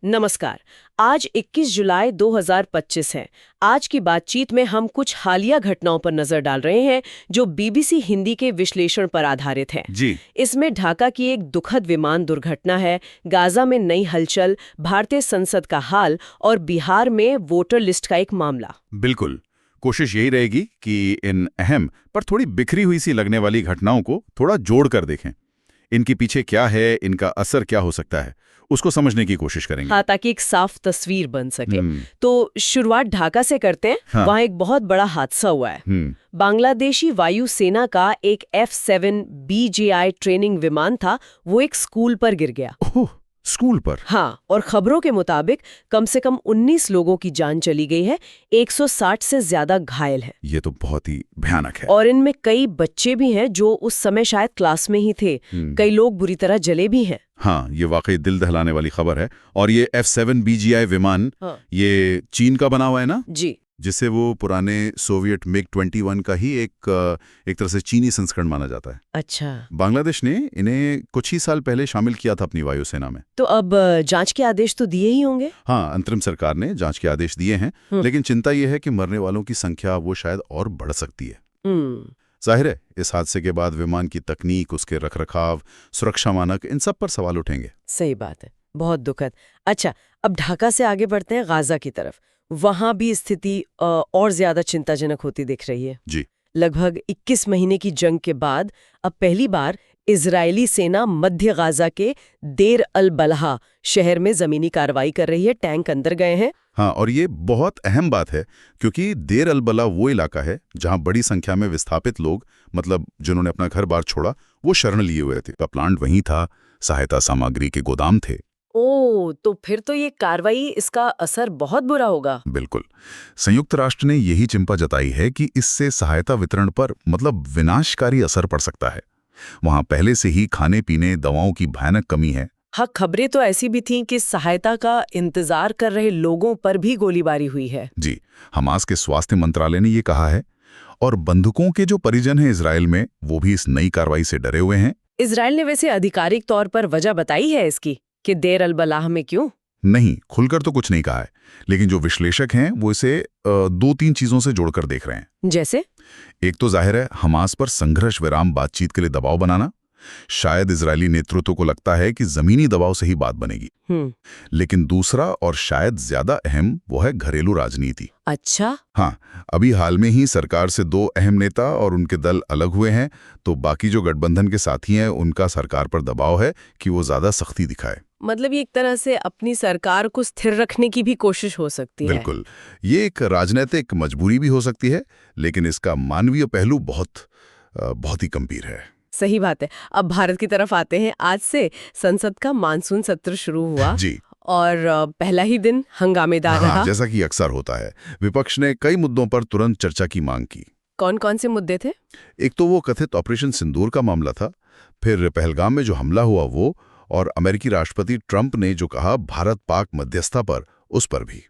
नमस्कार। आज 21 जुलाई 2025 है। आज की बातचीत में हम कुछ हालिया घटनाओं पर नजर डाल रहे हैं जो बीबीसी हिंदी के विश्लेषण पर आधारित है। जी। इसमें ढाका की एक दुखद विमान दुर्घटना है, गाजा में नई हलचल, भारतीय संसद का हाल और बिहार में वोटर लिस्ट का एक मामला। बिल्कुल। कोशिश यही रहेगी कि इन अहम पर थोड़ी बिखरी हुई सी लगने वाली घटनाओं को थोड़ा जोड़ कर देखें। इनके पीछे क्या है, इनका असर क्या हो सकता है, उसको समझने की कोशिश करेंगे। हाँ, ताकि एक साफ तस्वीर बन सके। तो शुरुआत ढाका से करते हैं। हाँ। वहाँ एक बहुत बड़ा हादसा हुआ है। बांग्लादेशी वायुसेना का एक F-7 BJI ट्रेनिंग विमान था, वो एक स्कूल पर गिर गया। ओह, स्कूल पर? हाँ, और खबरों के मुताबिक कम से कम 19 लोगों की जान चली गई है, 160 से ज्यादा घायल है। ये तो बहुत ही भयानक है। और इनमें कई बच्चे भी हैं जो उस समय शायद क्लास में ही थे। कई लोग बुरी तरह जले भी हैं। हाँ, ये वाकई दिल दहलाने वाली खबर है। और ये F-7 BGI विमान, हाँ। ये चीन का बना हुआ है ना? जी। जिसे वो पुराने सोवियत MiG-21 का ही एक तरह से चीनी संस्करण माना जाता है। अच्छा। बांग्लादेश ने इन्हें कुछ ही साल पहले शामिल किया था अपनी वायुसेना में। तो अब जांच के आदेश तो दिए ही होंगे? हाँ, अंतरिम सरकार ने जांच के आदेश दिए हैं, लेकिन चिंता यह है कि मरने वालों की संख्या वो शायद और बढ़ सकती है। जाहिर है, इस हादसे के बाद विमान की तकनीक, उसके रखरखाव, सुरक्षा मानक, इन सब पर सवाल उठेंगे। सही बात है, बहुत दुखद। अच्छा, अब ढाका से आगे बढ़ते हैं गाजा की तरफ। वहां भी स्थिति और ज्यादा चिंताजनक होती दिख रही है। जी। लगभग 21 महीने की जंग के बाद अब पहली बार इजरायली सेना मध्य गाजा के देर अल बलहा शहर में जमीनी कार्रवाई कर रही है। टैंक अंदर गए हैं। हाँ, और ये बहुत अहम बात है क्योंकि देर अल बला वो इलाका है जहां बड़ी संख्या में विस्थापित लोग, मतलब जिन्होंने अपना घर बार छोड़ा, वो शरण लिए हुए थे। प्लांट वहीं था, सहायता सामग्री के गोदाम थे। ओह, तो फिर तो ये कार्रवाई, इसका असर बहुत बुरा होगा। बिल्कुल। संयुक्त राष्ट्र ने यही चिंता जताई है कि इससे सहायता वितरण पर मतलब विनाशकारी असर पड़ सकता है। वहां पहले से ही खाने पीने, दवाओं की भयानक कमी है। हाँ, खबरें तो ऐसी भी थीं कि सहायता का इंतजार कर रहे लोगों पर भी गोलीबारी हुई है। जी, हमास के स्वास्थ्य मंत्रालय ने ये कहा है। और बंधुकों के जो परिजन हैं इजराइल में, वो भी इस नई कार्रवाई से डरे हुए हैं। इजराइल ने वैसे आधिकारिक तौर पर वजह बताई है इसकी कि देर अल बलाह में क्यों? नहीं, खुलकर तो कुछ नहीं कहा है, लेकिन जो विश्लेषक हैं वो इसे 2-3 चीजों से जोड़कर देख रहे हैं। जैसे? एक तो जाहिर है हमास पर संघर्ष विराम बातचीत के लिए दबाव बनाना। शायद इजरायली नेतृत्व को लगता है कि जमीनी दबाव से ही बात बनेगी। लेकिन दूसरा और शायद ज्यादा अहम, वो है घरेलू राजनीति। अच्छा। हाँ, अभी हाल में ही सरकार से 2 अहम नेता और उनके दल अलग हुए हैं, तो बाकी जो गठबंधन के साथी हैं उनका सरकार पर दबाव है कि वो ज्यादा सख्ती दिखाए। मतलब ये एक तरह से अपनी सरकार को स्थिर रखने की भी कोशिश हो सकती है। बिल्कुल, ये एक राजनीतिक मजबूरी भी हो सकती है, लेकिन इसका मानवीय पहलू बहुत ही गंभीर है। सही बात है। अब भारत की तरफ आते हैं। आज से संसद का मानसून सत्र शुरू हुआ। जी। और पहला ही दिन हंगामेदार रहा। जैसा कि अक्सर होता है, विपक्ष ने कई मुद्दों पर तुरंत चर्चा की मांग की। कौन कौन से मुद्दे थे? एक तो वो कथित ऑपरेशन सिंदूर का मामला था, फिर पहलगाम में जो हमला हुआ वो, और अमेरिकी राष्ट्रपति ट्रंप ने जो कहा भारत पाक मध्यस्थता पर, उस पर भी।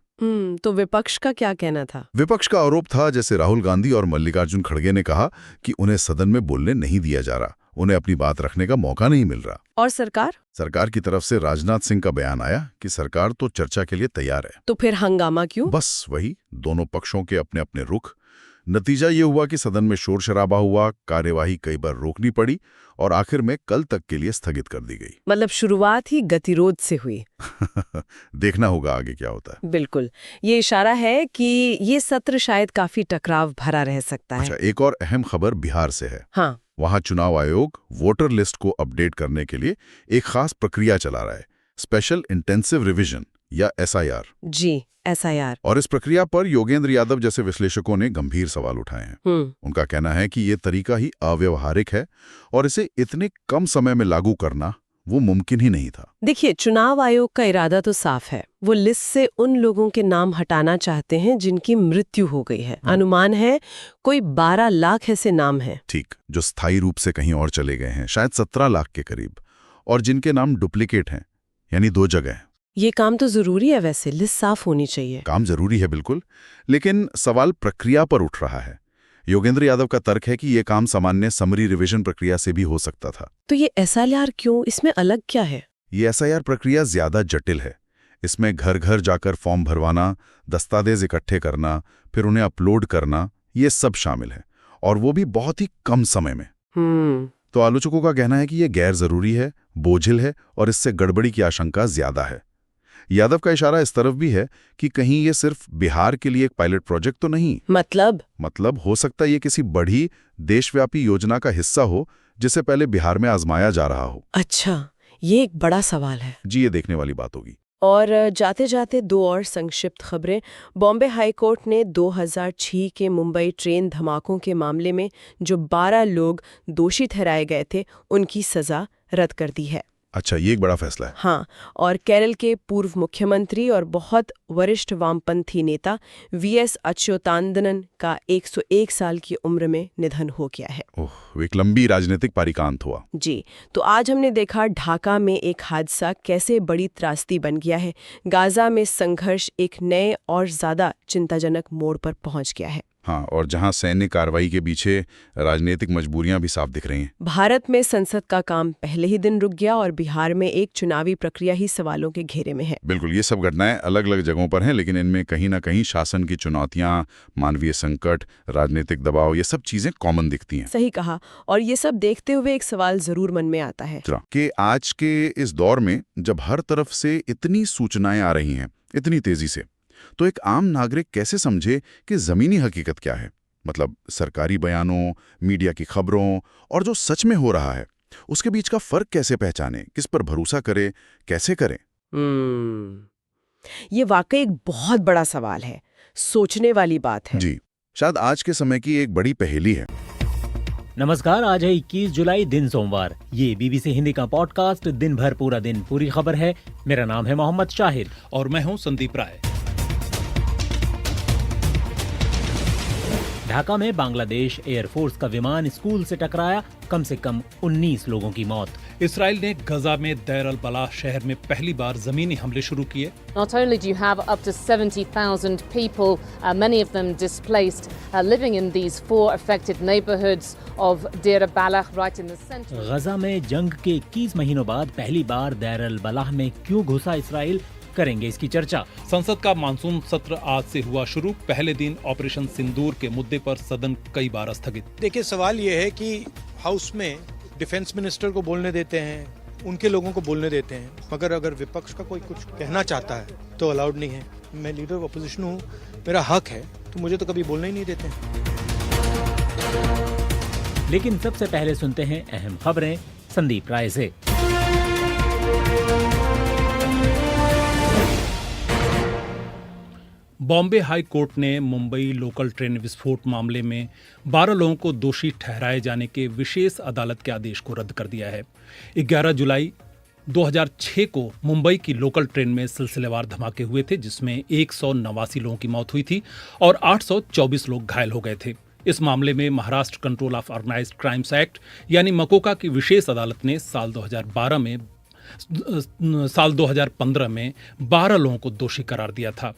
तो विपक्ष का क्या कहना था? विपक्ष का आरोप था, जैसे राहुल गांधी और मल्लिकार्जुन खड़गे ने कहा, कि उन्हें सदन में बोलने नहीं दिया जा रहा, उन्हें अपनी बात रखने का मौका नहीं मिल रहा। और सरकार की तरफ से राजनाथ सिंह का बयान आया कि सरकार तो चर्चा के लिए तैयार है। तो फिर हंगामा क्यों? बस वही, दोनों पक्षों के अपने अपने रुख। नतीजा ये हुआ कि सदन में शोर शराबा हुआ, कार्यवाही कई बार रोकनी पड़ी और आखिर में कल तक के लिए स्थगित कर दी गई। मतलब शुरुआत ही गतिरोध से हुई। देखना होगा आगे क्या होता है। बिल्कुल, ये इशारा है कि ये सत्र शायद काफी टकराव भरा रह सकता है। अच्छा, एक और अहम खबर बिहार से है। हाँ। वहां चुनाव आयोग वोटर लिस्ट को अपडेट करने के लिए एक खास प्रक्रिया चला रहा है, स्पेशल इंटेंसिव रिवीजन या SIR। जी, SIR। और इस प्रक्रिया पर योगेंद्र यादव जैसे विश्लेषकों ने गंभीर सवाल उठाए हैं। उनका कहना है कि ये तरीका ही अव्यवहारिक है और इसे इतने कम समय में लागू करना वो मुमकिन ही नहीं था। देखिए, चुनाव आयोग का इरादा तो साफ है। वो लिस्ट से उन लोगों के नाम हटाना चाहते हैं जिनकी मृत्यु हो गई है। अनुमान है कोई 12 लाख ऐसे नाम हैं। ठीक, जो स्थायी रूप से कहीं और चले गए हैं, शायद 17 लाख के करीब, और जिनके नाम डुप्लीकेट हैं, यानी 2 जगह। ये काम तो जरूरी है, वैसे लिस्ट साफ होनी चाहिए। काम जरूरी है बिल्कुल, लेकिन सवाल प्रक्रिया पर उठ रहा है। योगेंद्र यादव का तर्क है कि ये काम सामान्य समरी रिवीजन प्रक्रिया से भी हो सकता था। तो ये SIR क्यों? इसमें अलग क्या है? ये SIR प्रक्रिया ज्यादा जटिल है। इसमें घर घर जाकर फॉर्म भरवाना, दस्तावेज इकट्ठे करना, फिर उन्हें अपलोड करना, ये सब शामिल है, और वो भी बहुत ही कम समय में। तो आलोचकों का कहना है कि ये गैर जरूरी है, बोझिल है और इससे गड़बड़ी की आशंका ज्यादा है। यादव का इशारा इस तरफ भी है कि कहीं ये सिर्फ बिहार के लिए एक पायलट प्रोजेक्ट तो नहीं, मतलब हो सकता है ये किसी बड़ी देशव्यापी योजना का हिस्सा हो जिसे पहले बिहार में आजमाया जा रहा हो। अच्छा, ये एक बड़ा सवाल है जी, ये देखने वाली बात होगी। और जाते जाते दो और संक्षिप्त खबरें। बॉम्बे हाई कोर्ट ने 2006 के मुंबई ट्रेन धमाकों के मामले में जो 12 लोग दोषी ठहराए गए थे, उनकी सजा रद्द कर दी है। अच्छा, ये एक बड़ा फैसला है। हाँ, और केरल के पूर्व मुख्यमंत्री और बहुत वरिष्ठ वामपंथी नेता वीएस अच्युतानंदन का 101 साल की उम्र में निधन हो गया है। ओह, वो एक लंबी राजनीतिक परिकांत हुआ। जी, तो आज हमने देखा ढाका में एक हादसा कैसे बड़ी त्रासदी बन गया है। गाजा में संघर्ष एक नए और ज्यादा चिंताजनक मोड़ पर पहुंच गया है। हाँ, और जहां सैन्य कार्रवाई के पीछे राजनीतिक मजबूरियां भी साफ दिख रही हैं। भारत में संसद का काम पहले ही दिन रुक गया और बिहार में एक चुनावी प्रक्रिया ही सवालों के घेरे में है। बिल्कुल, ये सब घटनाएं अलग अलग जगहों पर हैं, लेकिन इनमें कहीं ना कहीं शासन की चुनौतियां, मानवीय संकट, राजनीतिक दबाव, ये सब चीजें कॉमन दिखती हैं। सही कहा। और ये सब देखते हुए एक सवाल जरूर मन में आता है कि आज के इस दौर में जब हर तरफ से इतनी सूचनाएं आ रही हैं इतनी तेजी से, तो एक आम नागरिक कैसे समझे कि जमीनी हकीकत क्या है? मतलब सरकारी बयानों, मीडिया की खबरों और जो सच में हो रहा है, उसके बीच का फर्क कैसे पहचाने, किस पर भरोसा करे, कैसे करें? ये वाकई एक बहुत बड़ा सवाल है, सोचने वाली बात है। जी, शायद आज के समय की एक बड़ी पहेली है। नमस्कार, आज है 21 जुलाई, दिन सोमवार। ये बीबीसी हिंदी का पॉडकास्ट दिन भर पूरा दिन पूरी खबर है। मेरा नाम है मोहम्मद शाहिद और मैं हूं संदीप राय। ढाका में बांग्लादेश एयरफोर्स का विमान स्कूल से टकराया, कम से कम 19 लोगों की मौत। इसराइल ने गजा में दैर अल बलाह शहर में पहली बार जमीनी हमले शुरू किए। Not only do you have up to 70,000 people, many of them displaced, living in these 4 affected neighborhoods of Deir al-Balah right in the center. गजा में जंग के 21 महीनों बाद पहली बार दैर अल बलाह में क्यों घुसा इसराइल, करेंगे इसकी चर्चा। संसद का मानसून सत्र आज से हुआ शुरू। पहले दिन ऑपरेशन सिंदूर के मुद्दे पर सदन कई बार स्थगित। देखिए, सवाल ये है कि हाउस में डिफेंस मिनिस्टर को बोलने देते हैं, उनके लोगों को बोलने देते हैं, मगर अगर विपक्ष का कोई कुछ कहना चाहता है तो अलाउड नहीं है। मैं लीडर ऑफ अपोजिशन हूँ, मेरा हक है, तो मुझे तो कभी बोलने ही नहीं देते। लेकिन सबसे पहले सुनते हैं अहम खबरें संदीप राय से। बॉम्बे हाई कोर्ट ने मुंबई लोकल ट्रेन विस्फोट मामले में 12 लोगों को दोषी ठहराए जाने के विशेष अदालत के आदेश को रद्द कर दिया है। 11 जुलाई 2006 को मुंबई की लोकल ट्रेन में सिलसिलेवार धमाके हुए थे, जिसमें 189 लोगों की मौत हुई थी और 824 लोग घायल हो गए थे। इस मामले में Maharashtra control of organised crimes act यानी मकोका की विशेष अदालत ने साल 2015 में 12 लोगों को दोषी करार दिया था।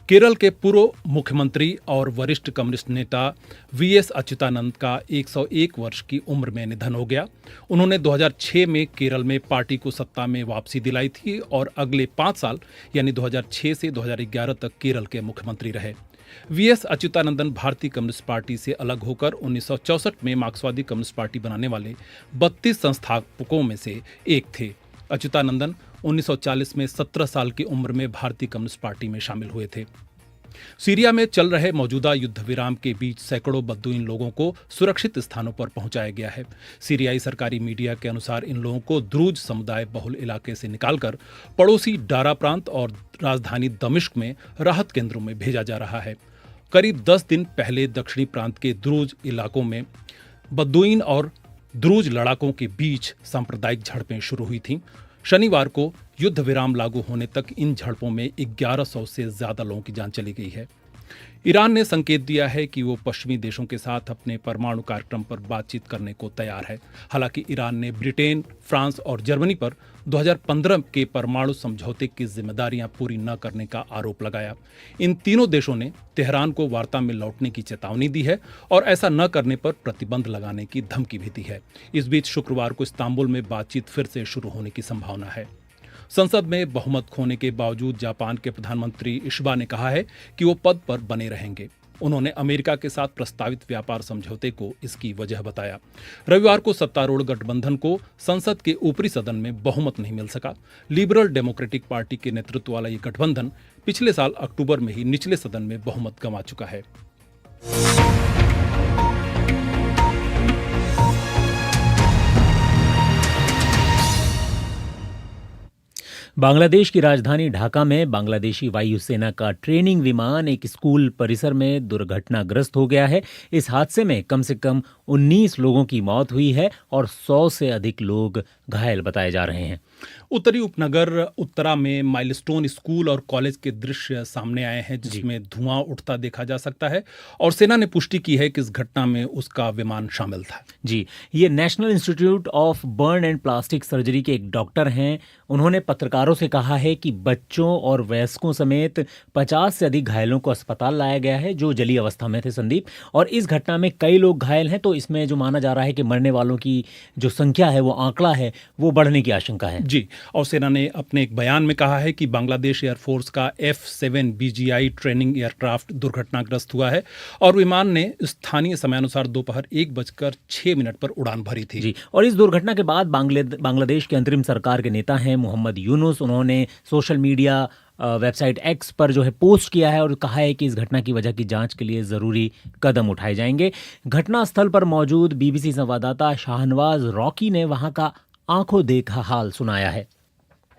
केरल के पूर्व मुख्यमंत्री और वरिष्ठ कम्युनिस्ट नेता वीएस अच्युतानंद का 101 वर्ष की उम्र में निधन हो गया। उन्होंने 2006 में केरल में पार्टी को सत्ता में वापसी दिलाई थी और अगले 5 साल यानी 2006 से 2011 तक केरल के मुख्यमंत्री रहे। वीएस अच्युतानंदन भारतीय कम्युनिस्ट पार्टी से अलग होकर 1964 में मार्क्सवादी कम्युनिस्ट पार्टी बनाने वाले 32 संस्थापकों में से एक थे। अच्युतानंदन 1940 में 17 साल की उम्र में भारतीय कम्युनिस्ट पार्टी में शामिल हुए थे। सीरिया में चल रहे मौजूदा युद्ध विराम के बीच सैकड़ों बद्दुईन लोगों को सुरक्षित स्थानों पर पहुंचाया गया है। सीरियाई सरकारी मीडिया के अनुसार इन लोगों को द्रूज समुदाय बहुल इलाके से निकालकर पड़ोसी डारा प्रांत और राजधानी दमिश्क में राहत केंद्रों में भेजा जा रहा है। करीब 10 दिन पहले दक्षिणी प्रांत के द्रूज इलाकों में बद्दुईन और द्रूज लड़ाकों के बीच सांप्रदायिक झड़पें शुरू हुई थीं। शनिवार को युद्ध विराम लागू होने तक इन झड़पों में 1100 से ज्यादा लोगों की जान चली गई है। ईरान ने संकेत दिया है कि वो पश्चिमी देशों के साथ अपने परमाणु कार्यक्रम पर बातचीत करने को तैयार है। हालांकि ईरान ने ब्रिटेन, फ्रांस और जर्मनी पर 2015 के परमाणु समझौते की जिम्मेदारियां पूरी न करने का आरोप लगाया। इन तीनों देशों ने तेहरान को वार्ता में लौटने की चेतावनी दी है और ऐसा न करने पर प्रतिबंध लगाने की धमकी भी दी है। इस बीच शुक्रवार को इस्तांबुल में बातचीत फिर से शुरू होने की संभावना है। संसद में बहुमत खोने के बावजूद जापान के प्रधानमंत्री इशिबा ने कहा है कि वो पद पर बने रहेंगे। उन्होंने अमेरिका के साथ प्रस्तावित व्यापार समझौते को इसकी वजह बताया। रविवार को सत्तारूढ़ गठबंधन को संसद के ऊपरी सदन में बहुमत नहीं मिल सका। लिबरल डेमोक्रेटिक पार्टी के नेतृत्व वाला ये गठबंधन पिछले साल अक्टूबर में ही निचले सदन में बहुमत गंवा चुका है। बांग्लादेश की राजधानी ढाका में बांग्लादेशी वायुसेना का ट्रेनिंग विमान एक स्कूल परिसर में दुर्घटनाग्रस्त हो गया है। इस हादसे में कम से कम 19 लोगों की मौत हुई है और 100 से अधिक लोग घायल बताए जा रहे हैं। उत्तरी उपनगर उत्तरा में माइलस्टोन स्कूल और कॉलेज के दृश्य सामने आए हैं, जिसमें धुआं उठता देखा जा सकता है और सेना ने पुष्टि की है कि इस घटना में उसका विमान शामिल था। जी, ये national institute of burn and plastic surgery के एक डॉक्टर हैं। उन्होंने पत्रकारों से कहा है कि बच्चों और वयस्कों समेत 50 से अधिक घायलों को अस्पताल लाया गया है जो जली अवस्था में थे, संदीप। और इस घटना में कई लोग घायल हैं, तो इसमें जो माना जा रहा है कि मरने वालों की जो संख्या है, वो आंकड़ा है, वो बढ़ने की आशंका है। जी, और सेना ने अपने एक बयान में कहा है कि बांग्लादेश एयरफोर्स का F-7 BGI ट्रेनिंग एयरक्राफ्ट दुर्घटनाग्रस्त हुआ है और विमान ने स्थानीय समयानुसार दोपहर 1:06 पर उड़ान भरी थी। जी, और इस दुर्घटना के बाद बांग्लादेश के अंतरिम सरकार के नेता हैं मोहम्मद यूनुस, उन्होंने सोशल मीडिया वेबसाइट एक्स पर जो है पोस्ट किया है और कहा है कि इस घटना की वजह की जांच के लिए ज़रूरी कदम उठाए जाएंगे। घटनास्थल पर मौजूद BBC संवाददाता शाहनवाज रॉकी ने वहां का आंखों देखा हाल सुनाया है।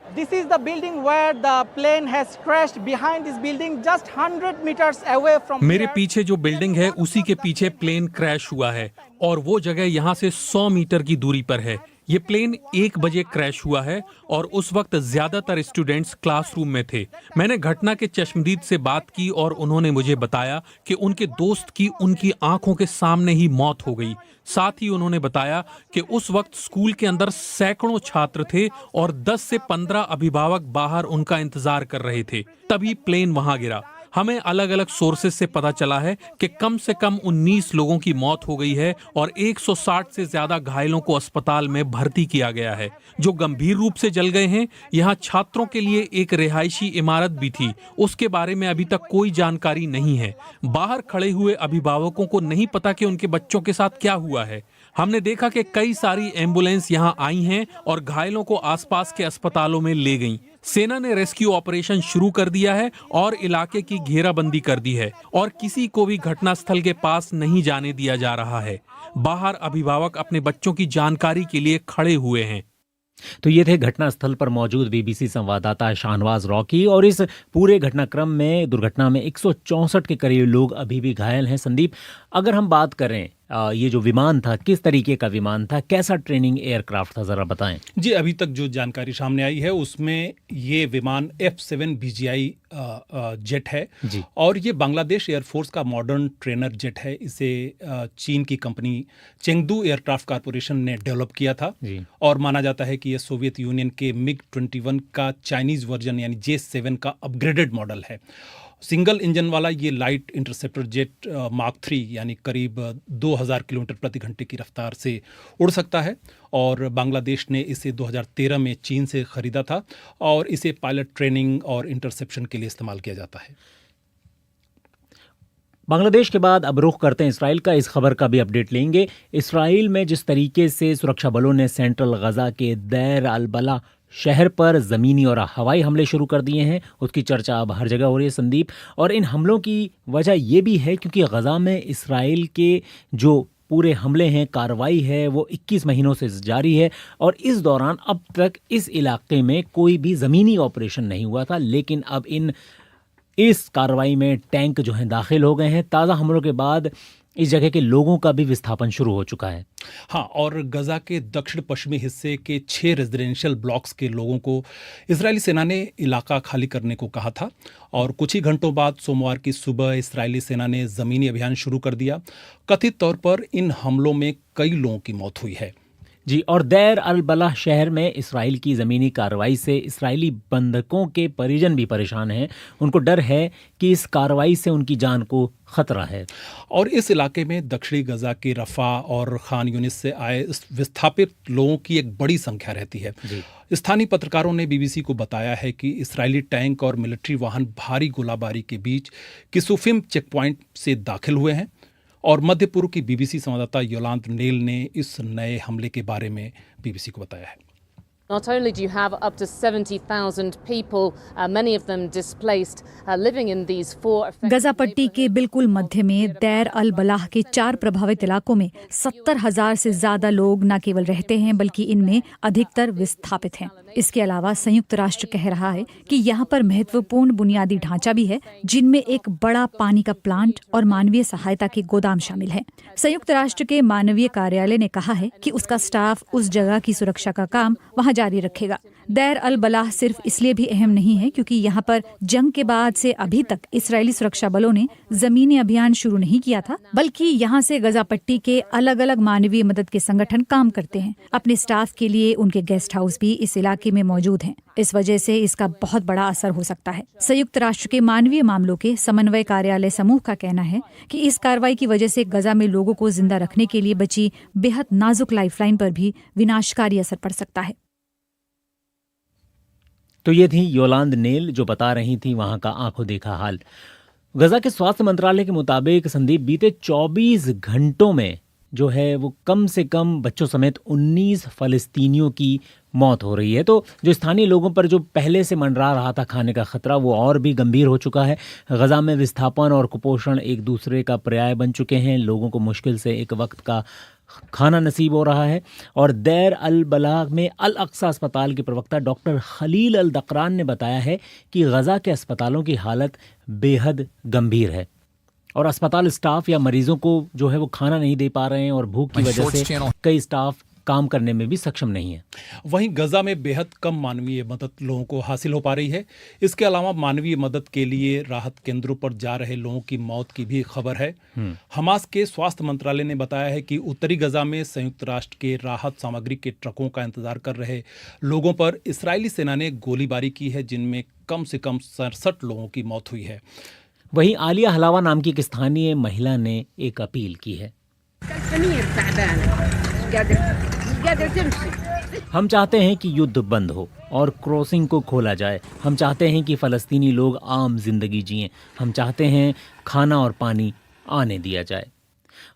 This is the building where the plane has crashed. Behind this building, just 100 meters away from मेरे पीछे जो बिल्डिंग है उसी के पीछे प्लेन क्रैश हुआ है और वो जगह यहाँ से 100 मीटर की दूरी पर है। ये प्लेन 1 बजे क्रैश हुआ है और उस वक्त ज्यादातर स्टूडेंट्स क्लासरूम में थे। मैंने घटना के चश्मदीद से बात की और उन्होंने मुझे बताया कि उनके दोस्त की उनकी आंखों के सामने ही मौत हो गई। साथ ही उन्होंने बताया कि उस वक्त स्कूल के अंदर सैकड़ों छात्र थे और 10 से 15 अभिभावक बाहर उनका इंतजार कर रहे थे, तभी प्लेन वहां गिरा। हमें अलग अलग सोर्सेज से पता चला है कि कम से कम 19 लोगों की मौत हो गई है और 160 से ज्यादा घायलों को अस्पताल में भर्ती किया गया है। जो गंभीर रूप से जल गए हैं, यहाँ छात्रों के लिए एक रिहायशी इमारत भी थी, उसके बारे में अभी तक कोई जानकारी नहीं है। बाहर खड़े हुए अभिभावकों को नहीं पता कि उनके बच्चों के साथ क्या हुआ है। हमने देखा कि कई सारी एम्बुलेंस यहाँ आई हैं और घायलों को आसपास के अस्पतालों में ले गईं। सेना ने रेस्क्यू ऑपरेशन शुरू कर दिया है और इलाके की घेराबंदी कर दी है और किसी को भी घटनास्थल के पास नहीं जाने दिया जा रहा है। बाहर अभिभावक अपने बच्चों की जानकारी के लिए खड़े हुए हैं। तो ये थे घटनास्थल पर मौजूद BBC संवाददाता शाहनवाज रॉकी। और इस पूरे घटनाक्रम में, दुर्घटना में 164 के करीब लोग अभी भी घायल हैं। संदीप, अगर हम बात करें ये जो विमान था, किस तरीके का विमान था, कैसा ट्रेनिंग एयरक्राफ्ट था, जरा बताएं। जी, अभी तक जो जानकारी सामने आई है उसमें ये विमान F-7 BGI जेट है जी। और ये बांग्लादेश एयरफोर्स का मॉडर्न ट्रेनर जेट है। इसे चीन की कंपनी चेंगडू एयरक्राफ्ट कॉरपोरेशन ने डेवलप किया था जी। और माना जाता है कि यह सोवियत यूनियन के MiG-21 का चाइनीज वर्जन यानी J-7 का अपग्रेडेड मॉडल है। सिंगल इंजन वाला ये लाइट इंटरसेप्टर जेट मार्क 3 यानी करीब 2000 किलोमीटर प्रति घंटे की रफ्तार से उड़ सकता है और बांग्लादेश ने इसे 2013 में चीन से खरीदा था और इसे पायलट ट्रेनिंग और इंटरसेप्शन के लिए इस्तेमाल किया जाता है। बांग्लादेश के बाद अब रुख करते हैं इसराइल का। इस खबर का भी अपडेट लेंगे। इसराइल में जिस तरीके से सुरक्षा बलों ने सेंट्रल गजा के दैर अल बला शहर पर ज़मीनी और हवाई हमले शुरू कर दिए हैं, उसकी चर्चा अब हर जगह हो रही है, संदीप। और इन हमलों की वजह ये भी है क्योंकि गजा में इसराइल के जो पूरे हमले हैं, कार्रवाई है, वो 21 महीनों से जारी है और इस दौरान अब तक इस इलाके में कोई भी ज़मीनी ऑपरेशन नहीं हुआ था। लेकिन अब इस कार्रवाई में टैंक जो हैं दाखिल हो गए हैं। ताज़ा हमलों के बाद इस जगह के लोगों का भी विस्थापन शुरू हो चुका है। हाँ, और गजा के दक्षिण पश्चिमी हिस्से के 6 रेजिडेंशियल ब्लॉक्स के लोगों को इजरायली सेना ने इलाका खाली करने को कहा था और कुछ ही घंटों बाद सोमवार की सुबह इजरायली सेना ने ज़मीनी अभियान शुरू कर दिया। कथित तौर पर इन हमलों में कई लोगों की मौत हुई है। जी, और दैर अल बलाह शहर में इसराइल की ज़मीनी कार्रवाई से इसराइली बंधकों के परिजन भी परेशान हैं। उनको डर है कि इस कार्रवाई से उनकी जान को खतरा है। और इस इलाके में दक्षिणी गजा के रफा और खान यूनिस से आए विस्थापित लोगों की एक बड़ी संख्या रहती है। स्थानीय पत्रकारों ने बीबीसी को बताया है कि इसराइली टैंक और मिलिट्री वाहन भारी गोलाबारी के बीच किसुफिम चेक पॉइंट से दाखिल हुए हैं। और मध्य पूर्व की बीबीसी संवाददाता योलांत नेल ने इस नए हमले के बारे में बीबीसी को बताया है। Not only do you have up to 70,000 people, many of them displaced, living in these four affected गजा पट्टी के बिल्कुल मध्य में दैर अल बलाह के 4 प्रभावित इलाकों में 70,000 से ज्यादा लोग न केवल रहते हैं बल्कि इनमें अधिकतर विस्थापित हैं। इसके अलावा संयुक्त राष्ट्र कह रहा है कि यहाँ पर महत्वपूर्ण बुनियादी ढांचा भी है, जिनमें एक बड़ा पानी का प्लांट और मानवीय सहायता के गोदाम शामिल है। संयुक्त राष्ट्र के मानवीय कार्यालय ने कहा है कि उसका स्टाफ उस जगह की सुरक्षा का काम वहाँ जारी रखेगा। दैर अल बलाह सिर्फ इसलिए भी अहम नहीं है क्योंकि यहाँ पर जंग के बाद से अभी तक इस्राएली सुरक्षा बलों ने जमीनी अभियान शुरू नहीं किया था, बल्कि यहाँ से गजा पट्टी के अलग अलग मानवीय मदद के संगठन काम करते हैं। अपने स्टाफ के लिए उनके गेस्ट हाउस भी इस इलाके में मौजूद हैं। इस वजह से इसका बहुत बड़ा असर हो सकता है। संयुक्त राष्ट्र के मानवीय मामलों के समन्वय कार्यालय समूह का कहना है कि इस कार्रवाई की वजह से गजा में लोगों को जिंदा रखने के लिए बची बेहद नाजुक लाइफलाइन पर भी विनाशकारी असर पड़ सकता है। तो ये थी योलांद नेल जो बता रही थी वहां का आंखों देखा हाल। गजा के स्वास्थ्य मंत्रालय के मुताबिक संदीप बीते 24 घंटों में जो है वो कम से कम बच्चों समेत 19 फलस्तीनियों की मौत हो रही है। तो जो स्थानीय लोगों पर जो पहले से मंडरा रहा था खाने का खतरा, वो और भी गंभीर हो चुका है। गजा में विस्थापन और कुपोषण एक दूसरे का पर्याय बन चुके हैं। लोगों को मुश्किल से एक वक्त का खाना नसीब हो रहा है। और दैर अल बलाह में अल अक्सा अस्पताल के प्रवक्ता डॉक्टर खलील अल दकरान ने बताया है कि गजा के अस्पतालों की हालत बेहद गंभीर है और अस्पताल स्टाफ या मरीजों को जो है वो खाना नहीं दे पा रहे हैं और भूख की वजह से कई स्टाफ काम करने में भी सक्षम नहीं है। वहीं गजा में बेहद कम मानवीय मदद लोगों को हासिल हो पा रही है। इसके अलावा मानवीय मदद के लिए राहत केंद्रों पर जा रहे लोगों की मौत की भी खबर है। हमास के स्वास्थ्य मंत्रालय ने बताया है कि उत्तरी गजा में संयुक्त राष्ट्र के राहत सामग्री के ट्रकों का इंतजार कर रहे लोगों पर इस्राएली सेना ने गोलीबारी की है, जिनमें कम से कम 67 लोगों की मौत हुई है। वहीं आलिया हलावा नाम की एक स्थानीय महिला ने एक अपील की है। हम चाहते हैं कि युद्ध बंद हो और क्रॉसिंग को खोला जाए। हम चाहते हैं कि फ़लस्तीनी लोग आम जिंदगी जिएं। हम चाहते हैं खाना और पानी आने दिया जाए।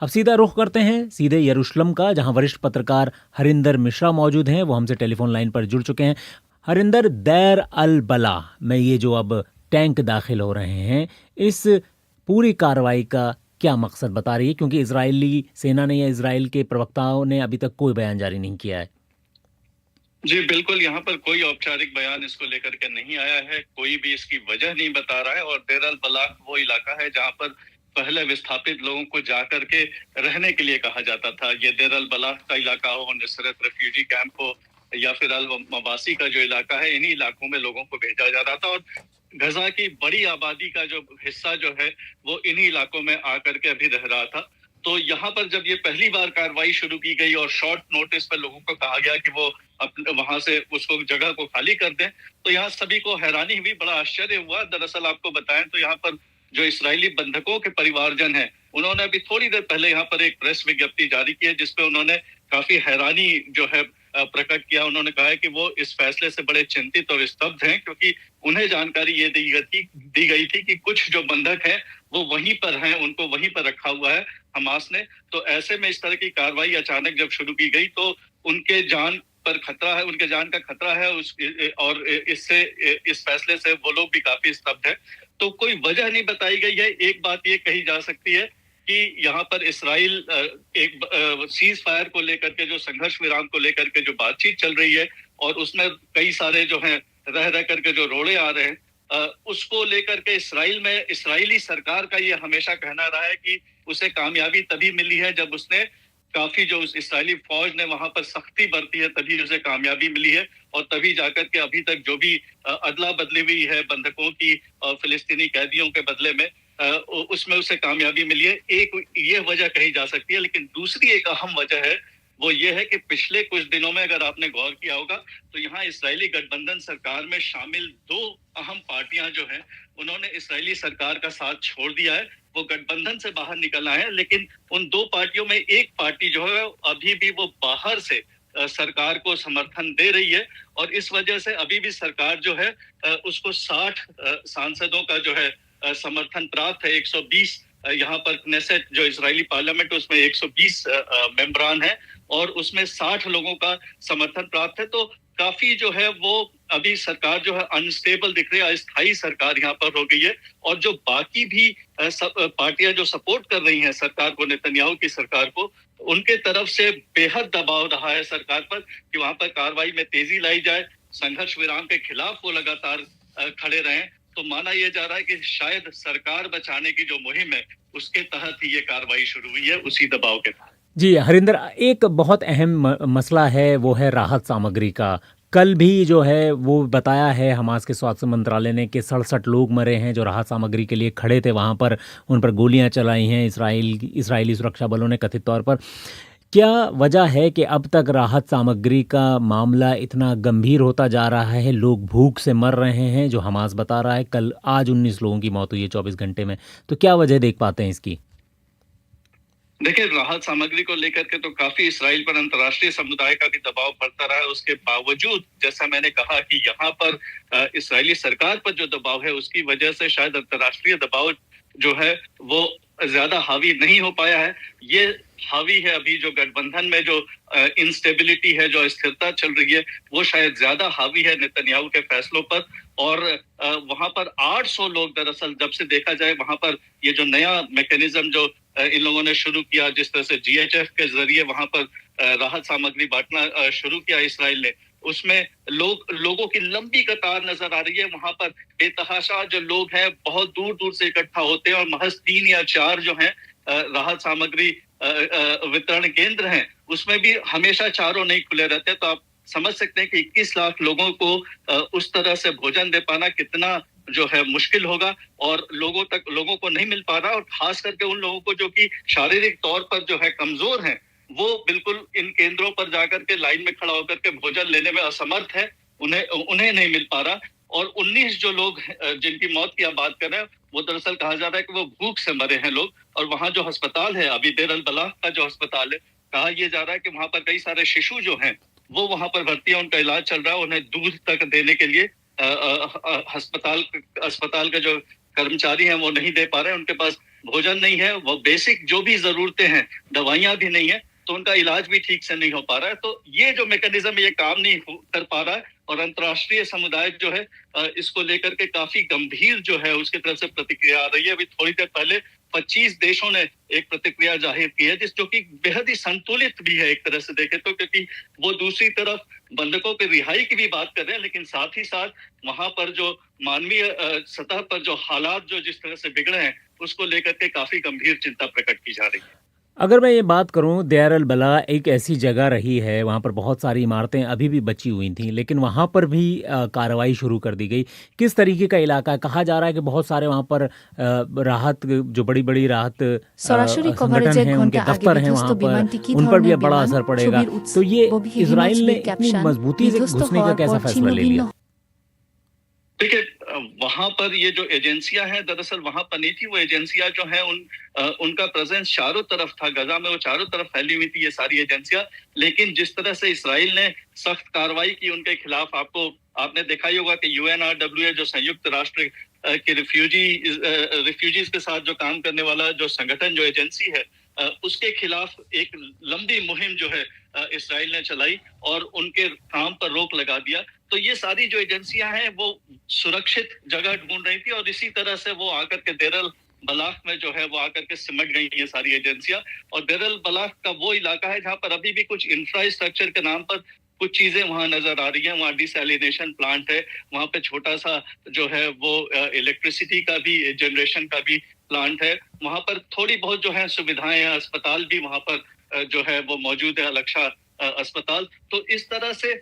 अब सीधा रुख करते हैं सीधे यरूशलेम का, जहां वरिष्ठ पत्रकार हरिंदर मिश्रा मौजूद हैं। वो हमसे टेलीफोन लाइन पर जुड़ चुके हैं। हरिंदर, दैर अल बलाह में ये जो अब टैंक दाखिल हो रहे हैं, इस पूरी कार्रवाई का क्या मकसद बता रही है? क्योंकि इजरायली सेना ने या इजराइल के प्रवक्ताओं ने अभी तक कोई बयान जारी नहीं किया है। जी बिल्कुल, यहाँ पर कोई औपचारिक बयान इसको लेकर के नहीं आया है। कोई भी इसकी वजह नहीं बता रहा है। और देर अल बलाह वो इलाका है जहाँ पर पहले विस्थापित लोगों को जाकर के रहने के लिए कहा जाता था। ये देर अल बलाह का इलाका हो, नुसरत रेफ्यूजी कैंप हो या फिर अल मवासी का जो इलाका है, इन्हीं इलाकों में लोगों को भेजा जाता था। और गजा की बड़ी आबादी का जो हिस्सा जो है वो इन्हीं इलाकों में आकर के अभी रह रहा था। तो यहाँ पर जब ये पहली बार कार्रवाई शुरू की गई और शॉर्ट नोटिस पर लोगों को कहा गया कि वो वहां से उसको जगह को खाली कर दें, तो यहाँ सभी को हैरानी हुई, बड़ा आश्चर्य हुआ। दरअसल आपको बताएं तो यहाँ पर जो इसराइली बंधकों के परिवारजन हैं, उन्होंने अभी थोड़ी देर पहले यहाँ पर एक प्रेस विज्ञप्ति जारी की है, जिसपे उन्होंने काफी हैरानी जो है प्रकट किया। उन्होंने कहा है कि वो इस फैसले से बड़े चिंतित और स्तब्ध हैं, क्योंकि उन्हें जानकारी ये दी गई थी कि कुछ जो बंधक हैं वो वहीं पर हैं, उनको वहीं पर रखा हुआ है हमास ने। तो ऐसे में इस तरह की कार्रवाई अचानक जब शुरू की गई तो उनके जान पर खतरा है, उनके जान का खतरा है और इससे इस फैसले से वो लोग भी काफी स्तब्ध हैं। तो कोई वजह नहीं बताई गई है। एक बात ये कही जा सकती है कि यहाँ पर इसराइल एक सीज फायर को लेकर के, जो संघर्ष विराम को लेकर के जो बातचीत चल रही है और उसमें कई सारे जो हैं रह करके जो रोड़े आ रहे हैं, उसको लेकर के इस्राइली सरकार का ये हमेशा कहना रहा है कि उसे कामयाबी तभी मिली है जब उसने काफी जो इस्राइली फौज ने वहां पर सख्ती बरती है, तभी उसे कामयाबी मिली है। और तभी जाकर के अभी तक जो भी अदला बदली हुई है बंधकों की और फिलिस्तीनी कैदियों के बदले में, उसमें उसे कामयाबी मिली है। एक ये वजह कही जा सकती है, लेकिन दूसरी एक अहम वजह है वो ये है कि पिछले कुछ दिनों में अगर आपने गौर किया होगा तो यहाँ इस्राएली गठबंधन सरकार में शामिल दो अहम पार्टियां जो हैं उन्होंने इस्राएली सरकार का साथ छोड़ दिया है, वो गठबंधन से बाहर निकल आए हैं। लेकिन उन दो पार्टियों में एक पार्टी जो है अभी भी वो बाहर से सरकार को समर्थन दे रही है और इस वजह से अभी भी सरकार जो है उसको 60 सांसदों का जो है समर्थन प्राप्त है। 120 यहाँ पर क्नेसेट जो इजरायली पार्लियामेंट उसमें 120 मेंबरान है और उसमें 60 लोगों का समर्थन प्राप्त है। तो काफी जो है वो अभी सरकार जो है अनस्टेबल दिख रही है, अस्थायी सरकार यहाँ पर हो गई है और जो बाकी भी पार्टियां जो सपोर्ट कर रही हैं सरकार को, नेतन्याहू की सरकार को, उनके तरफ से बेहद दबाव रहा है सरकार पर कि वहां पर कार्रवाई में तेजी लाई जाए, संघर्ष विराम के खिलाफ वो लगातार खड़े रहें। तो माना यह जा रहा है कि शायद सरकार बचाने की जो मुहिम है उसके तहत ही ये कार्रवाई शुरू हुई है, उसी दबाव के तहत। जी हरिंदर, एक बहुत अहम मसला है वो है राहत सामग्री का। कल भी जो है वो बताया है हमास के स्वास्थ्य मंत्रालय ने कि 67 लोग मरे हैं जो राहत सामग्री के लिए खड़े थे वहाँ पर, उन पर गोलियां चलाई हैं इजरायली सुरक्षा बलों ने कथित तौर पर। क्या वजह है कि अब तक राहत सामग्री का मामला इतना गंभीर होता जा रहा है? लोग भूख से मर रहे हैं जो हमास बता रहा है। कल आज 19 लोगों की मौत हुई है 24 घंटे में। तो क्या वजह देख पाते हैं इसकी? देखिए, राहत सामग्री को लेकर के तो काफी इस्राइल पर अंतर्राष्ट्रीय समुदाय का भी दबाव पड़ता रहा है। उसके बावजूद जैसा मैंने कहा कि यहाँ पर इस्राएली सरकार पर जो दबाव है उसकी वजह से शायद अंतर्राष्ट्रीय दबाव जो है वो ज्यादा हावी नहीं हो पाया है। ये हावी है अभी जो गठबंधन में जो इंस्टेबिलिटी है, जो अस्थिरता चल रही है, वो शायद ज्यादा हावी है नेतन्याहू के फैसलों पर। और वहां पर 800 लोग दरअसल जब से देखा जाए वहां पर ये जो नया मैकेनिज्म जो इन लोगों ने शुरू किया, जिस तरह से GHF के जरिए वहां पर राहत सामग्री बांटना शुरू किया इस्राइल ने, उसमें लोगों की लंबी कतार नजर आ रही है। वहां पर बेतहाशा जो लोग हैं बहुत दूर दूर से इकट्ठा होते हैं और महज 3 या 4 जो हैं राहत सामग्री वितरण केंद्र हैं, उसमें भी हमेशा चारों नहीं खुले रहते। तो आप समझ सकते हैं कि 21 लाख लोगों को उस तरह से भोजन दे पाना कितना जो है मुश्किल होगा और लोगों को नहीं मिल पा रहा। और खास करके उन लोगों को जो कि शारीरिक तौर पर जो है कमजोर हैं, वो बिल्कुल इन केंद्रों पर जाकर के लाइन में खड़ा होकर के भोजन लेने में असमर्थ है, उन्हें नहीं मिल पा रहा। और 19 जो लोग जिनकी मौत की आप बात कर रहे हैं, वो दरअसल कहा जा रहा है कि वो भूख से मरे हैं लोग। और वहां जो अस्पताल है अभी देर अल बलाह का जो अस्पताल है, कहा यह जा रहा है कि वहां पर कई सारे शिशु जो हैं वो वहां पर भर्ती है, उनका इलाज चल रहा है। उन्हें दूध तक देने के लिए अस्पताल के जो कर्मचारी हैं वो नहीं दे पा रहे हैं, उनके पास भोजन नहीं है, वो बेसिक जो भी जरूरतें हैं, दवाइयां भी नहीं है, तो उनका इलाज भी ठीक से नहीं हो पा रहा है। तो ये जो मैकेनिज्म ये काम नहीं कर पा रहा है और अंतर्राष्ट्रीय समुदाय जो है इसको लेकर के काफी गंभीर जो है उसकी तरफ से प्रतिक्रिया आ रही है। अभी थोड़ी देर पहले 25 देशों ने एक प्रतिक्रिया जाहिर की है, जो कि बेहद ही संतुलित भी है एक तरह से देखे तो, क्योंकि वो दूसरी तरफ बंधकों की रिहाई की भी बात कर रहे हैं, लेकिन साथ ही साथ वहां पर जो मानवीय सतह पर जो हालात जो जिस तरह से बिगड़े हैं उसको लेकर के काफी गंभीर चिंता प्रकट की जा रही है। अगर मैं ये बात करूं, देर अल बलाह एक ऐसी जगह रही है, वहाँ पर बहुत सारी इमारतें अभी भी बची हुई थीं, लेकिन वहाँ पर भी कार्रवाई शुरू कर दी गई। किस तरीके का इलाका है? कहा जा रहा है कि बहुत सारे वहाँ पर राहत जो बड़ी बड़ी राहत संगठन हैं, उनके दफ्तर हैं वहाँ पर, उन पर भी बड़ा असर पड़ेगा। तो ये इजराइल ने इतनी मजबूती से घुसने का कैसा फैसला ले लिया? देखिए, वहां पर ये जो एजेंसियां हैं दरअसल वहां पर नहीं थी। वो एजेंसियां जो हैं उनका प्रेजेंस चारों तरफ था, गजा में वो चारों तरफ फैली हुई थी ये सारी एजेंसियां। लेकिन जिस तरह से इस्राइल ने सख्त कार्रवाई की उनके खिलाफ, आपने देखा ही होगा कि UNRWA जो संयुक्त राष्ट्र के रिफ्यूजीज के साथ जो काम करने वाला जो संगठन जो एजेंसी है, उसके खिलाफ एक लंबी मुहिम जो है इस्राइल ने चलाई और उनके काम पर रोक लगा दिया। तो ये सारी जो एजेंसियां हैं वो सुरक्षित जगह ढूंढ रही थी और इसी तरह से वो आकर के देर अल बलाह में जो है वो आकर के सिमट गई ये सारी एजेंसियां। और देर अल बलाह का वो इलाका है जहां पर अभी भी कुछ इंफ्रास्ट्रक्चर के नाम पर कुछ चीजें वहां नजर आ रही हैं। वहां डिसैलिनेशन प्लांट है, वहां पे छोटा सा जो है वो इलेक्ट्रिसिटी का भी, जनरेशन का भी प्लांट है। वहां पर थोड़ी बहुत जो है सुविधाएं हैं, अस्पताल भी वहां पर जो है वो मौजूद है। अलक्षा अस्पताल। तो इस तरह से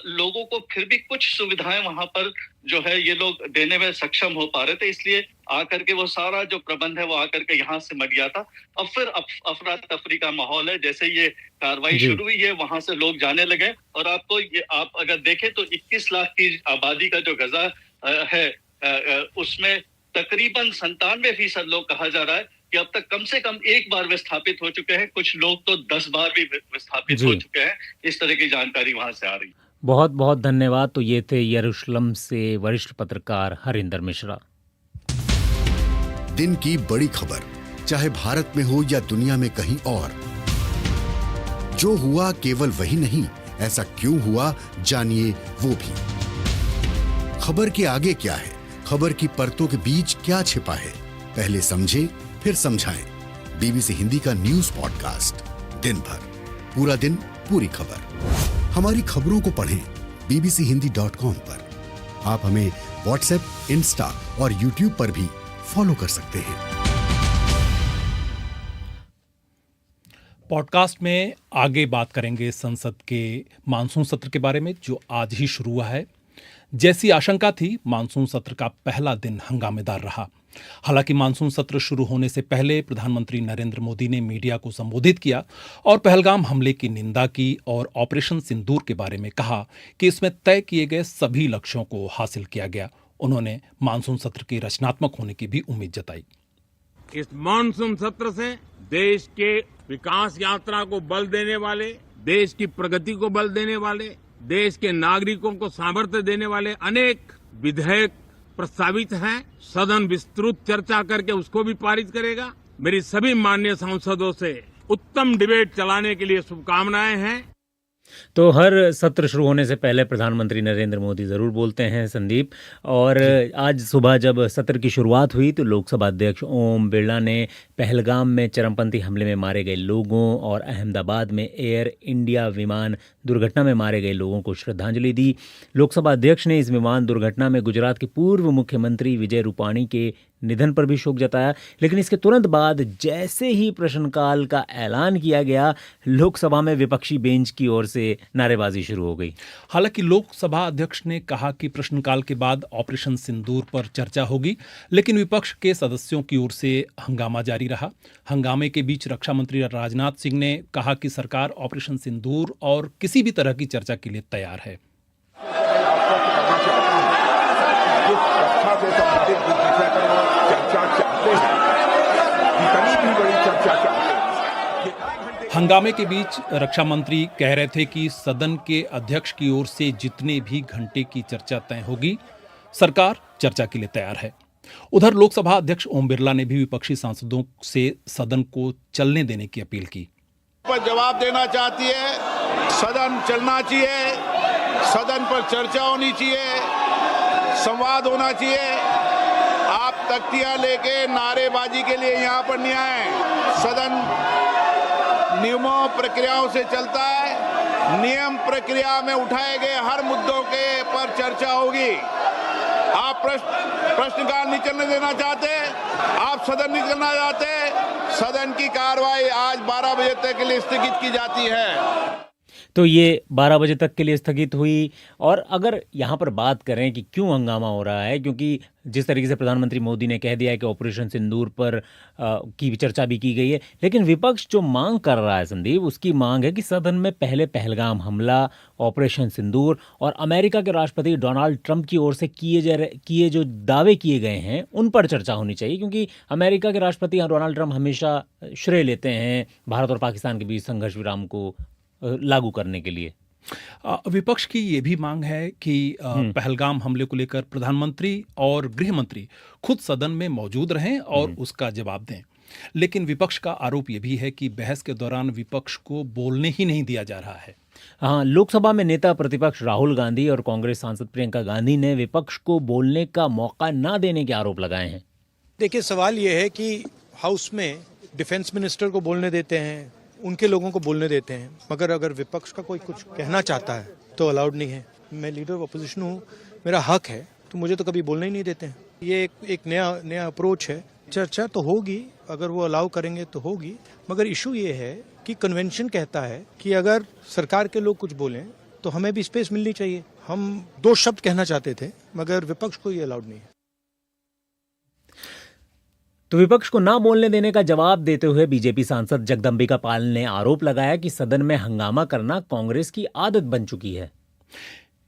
लोगों को फिर भी कुछ सुविधाएं वहां पर जो है ये लोग देने में सक्षम हो पा रहे थे, इसलिए आकर के वो सारा जो प्रबंध है वो आकर के यहाँ से मट गया था। अब फिर अफरा तफरी का माहौल है। जैसे ये कार्रवाई शुरू हुई है वहां से लोग जाने लगे, और आपको ये आप अगर देखें तो 21 लाख की आबादी का जो गजा है उसमें तकरीबन 97% लोग कहा जा रहा है कि अब तक कम से कम एक बार विस्थापित हो चुके हैं, कुछ लोग तो 10 बार भी विस्थापित हो चुके हैं। इस तरह की जानकारी वहां से आ रही है। बहुत बहुत धन्यवाद। तो ये थे यरूशलेम से वरिष्ठ पत्रकार हरिंदर मिश्रा। दिन की बड़ी खबर, चाहे भारत में हो या दुनिया में कहीं और, जो हुआ केवल वही नहीं, ऐसा क्यों हुआ जानिए वो भी। खबर के आगे क्या है, खबर की परतों के बीच क्या छिपा है, पहले समझे फिर समझाएं। बीबीसी हिंदी का न्यूज पॉडकास्ट, दिन भर, पूरा दिन, पूरी खबर। हमारी खबरों को पढ़ें bbchehindy.com पर। आप हमें व्हाट्सएप, इंस्टा और यूट्यूब पर भी फॉलो कर सकते हैं। पॉडकास्ट में आगे बात करेंगे संसद के मानसून सत्र के बारे में, जो आज ही शुरू हुआ है। जैसी आशंका थी, मानसून सत्र का पहला दिन हंगामेदार रहा। हालांकि मानसून सत्र शुरू होने से पहले प्रधानमंत्री नरेंद्र मोदी ने मीडिया को संबोधित किया और पहलगाम हमले की निंदा की और ऑपरेशन सिंदूर के बारे में कहा कि इसमें तय किए गए सभी लक्ष्यों को हासिल किया गया। उन्होंने मानसून सत्र के रचनात्मक होने की भी उम्मीद जताई। इस मानसून सत्र से देश के विकास यात्रा को बल देने वाले, देश की प्रगति को बल देने वाले, देश के नागरिकों को सामर्थ्य देने वाले अनेक विधेयक प्रस्तावित हैं। सदन विस्तृत चर्चा करके उसको भी पारित करेगा। मेरी सभी माननीय सांसदों से उत्तम डिबेट चलाने के लिए शुभकामनाएं हैं। तो हर सत्र शुरू होने से पहले प्रधानमंत्री नरेंद्र मोदी ज़रूर बोलते हैं संदीप। और आज सुबह जब सत्र की शुरुआत हुई तो लोकसभा अध्यक्ष ओम बिरला ने पहलगाम में चरमपंथी हमले में मारे गए लोगों और अहमदाबाद में एयर इंडिया विमान दुर्घटना में मारे गए लोगों को श्रद्धांजलि दी। लोकसभा अध्यक्ष ने इस विमान दुर्घटना में गुजरात के पूर्व मुख्यमंत्री विजय रूपाणी के निधन पर भी शोक जताया। लेकिन इसके तुरंत बाद जैसे ही प्रश्नकाल का ऐलान किया गया, लोकसभा में विपक्षी बेंच की ओर से नारेबाजी शुरू हो गई। हालांकि लोकसभा अध्यक्ष ने कहा कि प्रश्नकाल के बाद ऑपरेशन सिंदूर पर चर्चा होगी, लेकिन विपक्ष के सदस्यों की ओर से हंगामा जारी रहा। हंगामे के बीच रक्षा मंत्री राजनाथ सिंह ने कहा कि सरकार ऑपरेशन सिंदूर और किसी भी तरह की चर्चा के लिए तैयार है। हंगामे के बीच रक्षा मंत्री कह रहे थे कि सदन के अध्यक्ष की ओर से जितने भी घंटे की चर्चा तय होगी, सरकार चर्चा के लिए तैयार है। उधर लोकसभा अध्यक्ष ओम बिरला ने भी विपक्षी सांसदों से सदन को चलने देने की अपील की। पर जवाब देना चाहती है, सदन चलना चाहिए, सदन पर चर्चा होनी चाहिए, संवाद होना चाहिए। आप तख्तियां लेके नारेबाजी के लिए यहाँ पर नहीं आए। सदन नियमों प्रक्रियाओं से चलता है। नियम प्रक्रिया में उठाए गए हर मुद्दों के पर चर्चा होगी। आप प्रश्नकाल नहीं चलने देना चाहते, आप सदन नहीं करना चाहते, सदन की कार्रवाई आज 12 बजे तक के लिए स्थगित की जाती है। तो ये 12 बजे तक के लिए स्थगित हुई। और अगर यहाँ पर बात करें कि क्यों हंगामा हो रहा है, क्योंकि जिस तरीके से प्रधानमंत्री मोदी ने कह दिया है कि ऑपरेशन सिंदूर पर की चर्चा भी की गई है, लेकिन विपक्ष जो मांग कर रहा है संदीप, उसकी मांग है कि सदन में पहले पहलगाम हमला, ऑपरेशन सिंदूर और अमेरिका के राष्ट्रपति डोनाल्ड ट्रंप की ओर से किए जो दावे किए गए हैं उन पर चर्चा होनी चाहिए। क्योंकि अमेरिका के राष्ट्रपति डोनाल्ड ट्रंप हमेशा श्रेय लेते हैं भारत और पाकिस्तान के बीच संघर्ष विराम को लागू करने के लिए। विपक्ष की ये भी मांग है कि पहलगाम हमले को लेकर प्रधानमंत्री और गृह मंत्री खुद सदन में मौजूद रहें और उसका जवाब दें। लेकिन विपक्ष का आरोप ये भी है कि बहस के दौरान विपक्ष को बोलने ही नहीं दिया जा रहा है। हाँ, लोकसभा में नेता प्रतिपक्ष राहुल गांधी और कांग्रेस सांसद प्रियंका गांधी ने विपक्ष को बोलने का मौका न देने के आरोप लगाए हैं। देखिए, सवाल ये है कि हाउस में डिफेंस मिनिस्टर को बोलने देते हैं, उनके लोगों को बोलने देते हैं, मगर अगर विपक्ष का कोई कुछ कहना चाहता है तो अलाउड नहीं है। मैं लीडर ऑफ अपोजिशन हूँ, मेरा हक है, तो मुझे तो कभी बोलने ही नहीं देते हैं। ये एक नया अप्रोच है। चर्चा तो होगी, अगर वो अलाउ करेंगे तो होगी, मगर इशू ये है कि कन्वेंशन कहता है कि अगर सरकार के लोग कुछ बोलें तो हमें भी स्पेस मिलनी चाहिए। हम 2 शब्द कहना चाहते थे मगर विपक्ष को ये अलाउड नहीं है। तो विपक्ष को ना बोलने देने का जवाब देते हुए बीजेपी सांसद जगदम्बिका पाल ने आरोप लगाया कि सदन में हंगामा करना कांग्रेस की आदत बन चुकी है।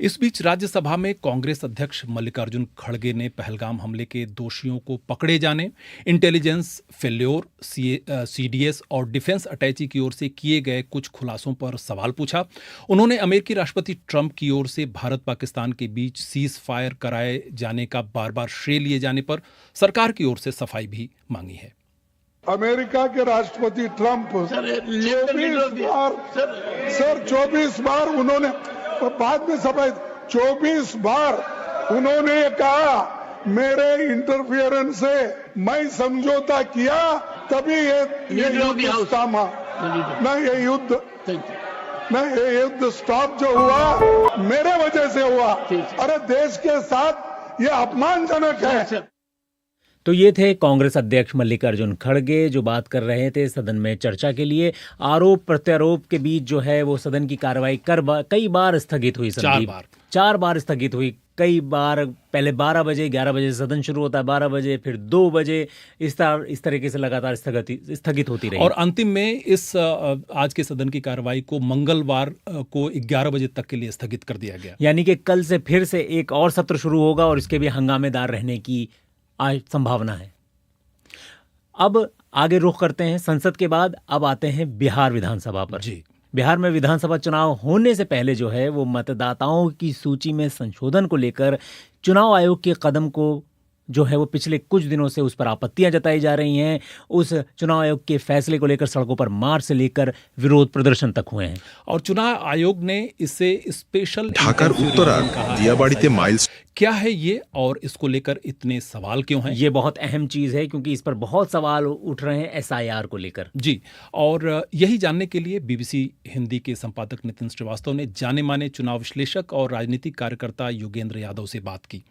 इस बीच राज्यसभा में कांग्रेस अध्यक्ष मल्लिकार्जुन खड़गे ने पहलगाम हमले के दोषियों को पकड़े जाने, इंटेलिजेंस फेल्योर, सीडीएस और डिफेंस अटैची की ओर से किए गए कुछ खुलासों पर सवाल पूछा। उन्होंने अमेरिकी राष्ट्रपति ट्रंप की ओर से भारत पाकिस्तान के बीच सीज फायर कराए जाने का बार बार श्रेय लिए जाने पर सरकार की ओर से सफाई भी मांगी है। अमेरिका के राष्ट्रपति ट्रंप 24 बार उन्होंने बाद में सफाई 24 बार उन्होंने कहा मेरे इंटरफियरेंस से मैं समझौता किया तभी ये युद्ध थमा, न ये युद्ध स्टॉप जो हुआ मेरे वजह से हुआ। अरे देश के साथ ये अपमानजनक है। तो ये थे कांग्रेस अध्यक्ष मल्लिकार्जुन खड़गे जो बात कर रहे थे सदन में चर्चा के लिए। आरोप प्रत्यारोप के बीच जो है वो सदन की कार्रवाई कई बार स्थगित हुई। 4 बार स्थगित हुई। कई बार पहले 12 बजे 11 बजे सदन शुरू होता है, 12 बजे फिर 2 बजे, इस तरीके से लगातार स्थगित होती रही। और अंतिम में इस आज के सदन की कार्रवाई को मंगलवार को 11 बजे तक के लिए स्थगित कर दिया गया। यानी कि कल से फिर से एक और सत्र शुरू होगा और इसके भी हंगामेदार रहने की संभावना है। अब आगे रुख करते हैं संसद के बाद, अब आते हैं बिहार विधानसभा पर। जी, बिहार में विधानसभा चुनाव होने से पहले जो है वो मतदाताओं की सूची में संशोधन को लेकर चुनाव आयोग के कदम को जो है वो पिछले कुछ दिनों से उस पर आपत्तियां जताई जा रही हैं। उस चुनाव आयोग के फैसले को लेकर सड़कों पर मार्च से लेकर विरोध प्रदर्शन तक हुए हैं और चुनाव आयोग ने इसे स्पेशल ढाकर उत्तरा दियाबाड़ीते माइल्स क्या है ये और इसको लेकर इतने सवाल क्यों हैं? ये बहुत अहम चीज है क्योंकि इस पर बहुत सवाल उठ रहे हैं एसआईआर को लेकर। जी, और यही जानने के लिए बीबीसी हिंदी के संपादक नितिन श्रीवास्तव ने जाने माने चुनाव विश्लेषक और राजनीतिक कार्यकर्ता योगेंद्र यादव से बात की।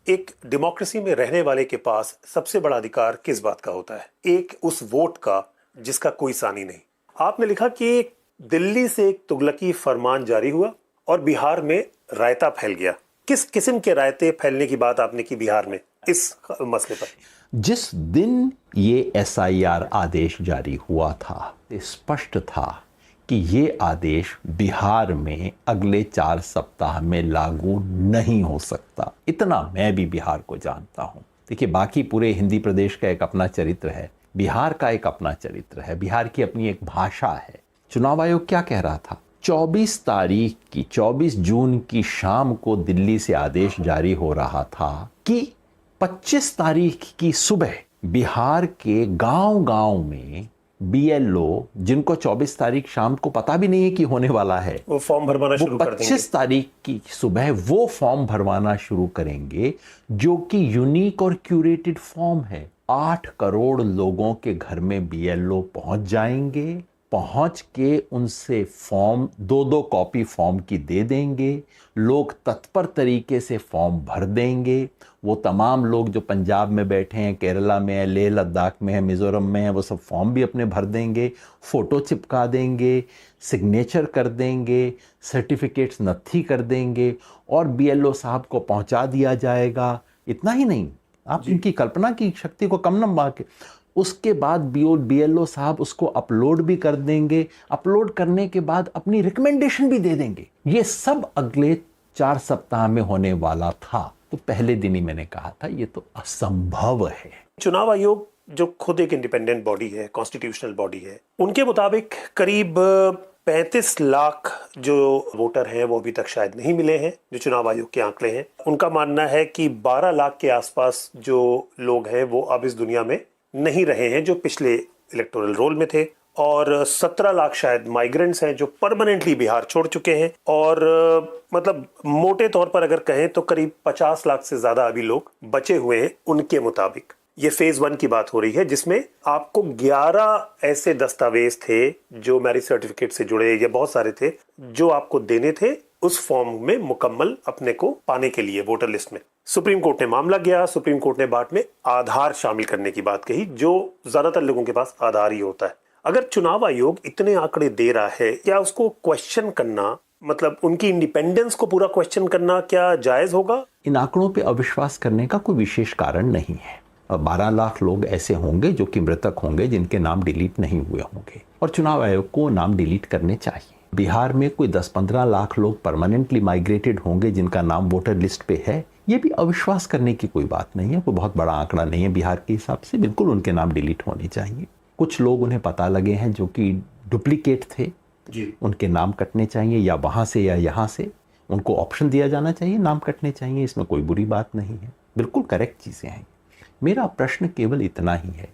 एक डेमोक्रेसी में रहने वाले के पास सबसे बड़ा अधिकार किस बात का होता है? एक उस वोट का जिसका कोई सानी नहीं। आपने लिखा कि दिल्ली से एक तुगलकी फरमान जारी हुआ और बिहार में रायता फैल गया। किस किस्म के रायते फैलने की बात आपने की बिहार में इस मसले पर? जिस दिन ये एसआईआर आदेश जारी हुआ था, स्पष्ट था कि ये आदेश बिहार में अगले 4 सप्ताह में लागू नहीं हो सकता। इतना मैं भी बिहार को जानता हूं। देखिए, बाकी पूरे हिंदी प्रदेश का एक अपना चरित्र है, बिहार का एक अपना चरित्र है, बिहार की अपनी एक भाषा है। चुनाव आयोग क्या कह रहा था? 24 जून की शाम को दिल्ली से आदेश जारी हो रहा था कि 25 तारीख की सुबह बिहार के गांव-गांव में बीएलओ, जिनको 24 तारीख शाम को पता भी नहीं है कि होने वाला है, वो फॉर्म भरवाना शुरू कर देंगे। 25 तारीख की सुबह वो फॉर्म भरवाना शुरू करेंगे जो कि यूनिक और क्यूरेटेड फॉर्म है। 8 करोड़ लोगों के घर में बीएलओ पहुंच जाएंगे, पहुंच के उनसे फॉर्म 2-2 कॉपी फॉर्म की दे देंगे। लोग तत्पर तरीके से फॉर्म भर देंगे। वो तमाम लोग जो पंजाब में बैठे हैं, केरला में है, लेह लद्दाख में है, मिज़ोरम में है, वो सब फॉर्म भी अपने भर देंगे, फ़ोटो चिपका देंगे, सिग्नेचर कर देंगे, सर्टिफिकेट्स नत्थी कर देंगे और बीएलओ साहब को पहुंचा दिया जाएगा। इतना ही नहीं, आप इनकी कल्पना की शक्ति को कम न बाके, उसके बाद बीएलओ साहब उसको अपलोड भी कर देंगे। अपलोड करने के बाद अपनी रिकमेंडेशन भी दे देंगे। ये सब अगले 4 सप्ताह में होने वाला था। तो पहले दिन ही मैंने कहा था ये तो असंभव है। चुनाव आयोग जो खुद एक इंडिपेंडेंट बॉडी है, कॉन्स्टिट्यूशनल बॉडी है, उनके मुताबिक करीब 35 लाख जो वोटर हैं वो अभी तक शायद नहीं मिले हैं, जो चुनाव आयोग के आंकड़े हैं। उनका मानना है कि 12 लाख के आसपास जो लोग हैं वो अब इस दुनिया में नहीं रहे हैं जो पिछले इलेक्टोरल रोल में थे, और 17 लाख शायद माइग्रेंट्स हैं जो परमानेंटली बिहार छोड़ चुके हैं, और मतलब मोटे तौर पर अगर कहें तो करीब 50 लाख से ज्यादा अभी लोग बचे हुए हैं उनके मुताबिक। ये फेज 1 की बात हो रही है जिसमें आपको 11 ऐसे दस्तावेज थे जो मैरिज सर्टिफिकेट से जुड़े या बहुत सारे थे जो आपको देने थे उस फॉर्म में मुकम्मल अपने को पाने के लिए वोटर लिस्ट में। सुप्रीम कोर्ट ने मामला गया, सुप्रीम कोर्ट ने बाद में आधार शामिल करने की बात कही, जो ज्यादातर लोगों के पास आधार ही होता है। अगर चुनाव आयोग इतने आंकड़े दे रहा है, क्या उसको क्वेश्चन करना, मतलब उनकी इंडिपेंडेंस को पूरा क्वेश्चन करना क्या जायज होगा? इन आंकड़ों पे अविश्वास करने का कोई विशेष कारण नहीं है। 12 लाख लोग ऐसे होंगे जो कि मृतक होंगे, जिनके नाम डिलीट नहीं हुए होंगे, और चुनाव आयोग को नाम डिलीट करने चाहिए। बिहार में कोई 10-15 लाख लोग परमानेंटली माइग्रेटेड होंगे जिनका नाम वोटर लिस्ट पे है, ये भी अविश्वास करने की कोई बात नहीं है, कोई बहुत बड़ा आंकड़ा नहीं है बिहार के हिसाब से। बिल्कुल उनके नाम डिलीट होने चाहिए। कुछ लोग उन्हें पता लगे हैं जो कि डुप्लीकेट थे जी, उनके नाम कटने चाहिए, या वहां से या यहाँ से। उनको ऑप्शन दिया जाना चाहिए, नाम कटने चाहिए, इसमें कोई बुरी बात नहीं है, बिल्कुल करेक्ट चीज़ें हैं। मेरा प्रश्न केवल इतना ही है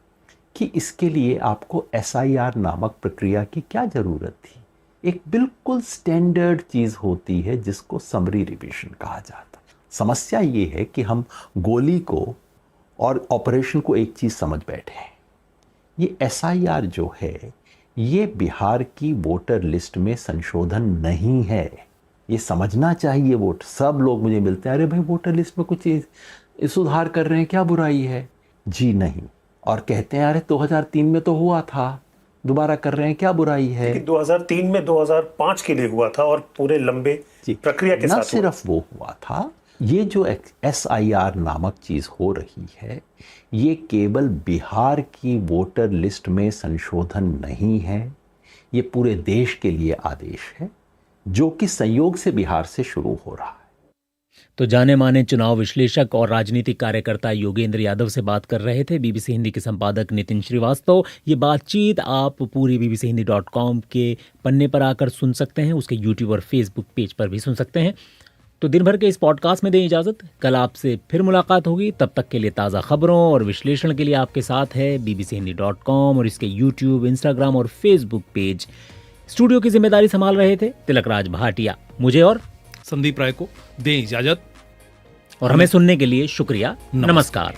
कि इसके लिए आपको SIR नामक प्रक्रिया की क्या ज़रूरत थी? एक बिल्कुल स्टैंडर्ड चीज़ होती है जिसको समरी रिविजन कहा जाता है। समस्या ये है कि हम गोली को और ऑपरेशन को एक चीज़ समझ बैठे हैं। ये SIR जो है ये बिहार की वोटर लिस्ट में संशोधन नहीं है, ये समझना चाहिए। वोट सब लोग मुझे मिलते हैं, अरे भाई वोटर लिस्ट में कुछ सुधार कर रहे हैं, क्या बुराई है? जी नहीं। और कहते हैं अरे 2003 में तो हुआ था, दोबारा कर रहे हैं, क्या बुराई है? 2003 में 2005 के लिए हुआ था और पूरे लंबे प्रक्रिया के साथ। न सिर्फ वो हुआ था, ये जो SIR नामक चीज हो रही है ये केवल बिहार की वोटर लिस्ट में संशोधन नहीं है, ये पूरे देश के लिए आदेश है जो कि संयोग से बिहार से शुरू हो रहा है। तो जाने माने चुनाव विश्लेषक और राजनीतिक कार्यकर्ता योगेंद्र यादव से बात कर रहे थे BBC हिंदी के संपादक नितिन श्रीवास्तव। ये बातचीत आप पूरी bbchohindi.com के पन्ने पर आकर सुन सकते हैं, उसके YouTube और Facebook पेज पर भी सुन सकते हैं। तो दिन भर के इस पॉडकास्ट में दें इजाज़त, कल आपसे फिर मुलाकात होगी। तब तक के लिए ताज़ा खबरों और विश्लेषण के लिए आपके साथ है bbchohindi.com और इसके YouTube, Instagram और Facebook पेज। स्टूडियो की जिम्मेदारी संभाल रहे थे तिलकराज भाटिया। मुझे और संदीप राय को दें इजाजत और हमें सुनने के लिए शुक्रिया। नमस्कार।